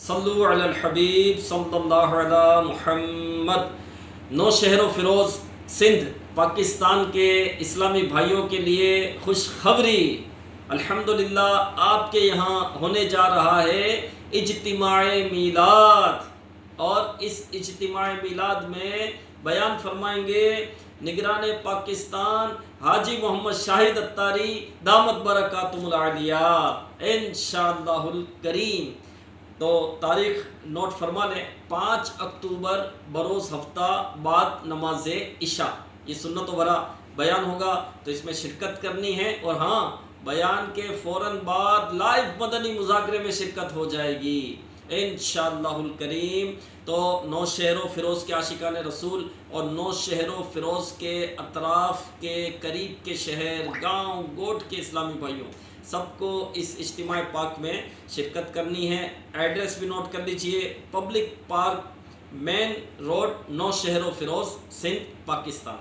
صلو علی الحبیب صلی اللہ علی محمد۔ نو شہر و فیروز سندھ پاکستان کے اسلامی بھائیوں کے لیے خوشخبری، الحمدللہ آپ کے یہاں ہونے جا رہا ہے اجتماع میلاد، اور اس اجتماع میلاد میں بیان فرمائیں گے نگران پاکستان حاجی محمد شاہد اتاری دامت برکاتہم العالیہ انشاءاللہ الکریم۔ تو تاریخ نوٹ فرما لیں، 5 اکتوبر بروز ہفتہ بعد نماز عشاء یہ سنت و برا بیان ہوگا، تو اس میں شرکت کرنی ہے، اور ہاں بیان کے فوراً بعد لائیو مدنی مذاکرے میں شرکت ہو جائے گی انشاءاللہ الکریم۔ تو نو شہر و فیروز کے عاشقان رسول اور نو شہر و فیروز کے اطراف کے قریب کے شہر، گاؤں گوٹ کے اسلامی بھائیوں سب کو اس اجتماع پاک میں شرکت کرنی ہے۔ ایڈریس بھی نوٹ کر لیجئے، پبلک پارک، مین روڈ، نو شہر و فیروز، سندھ، پاکستان۔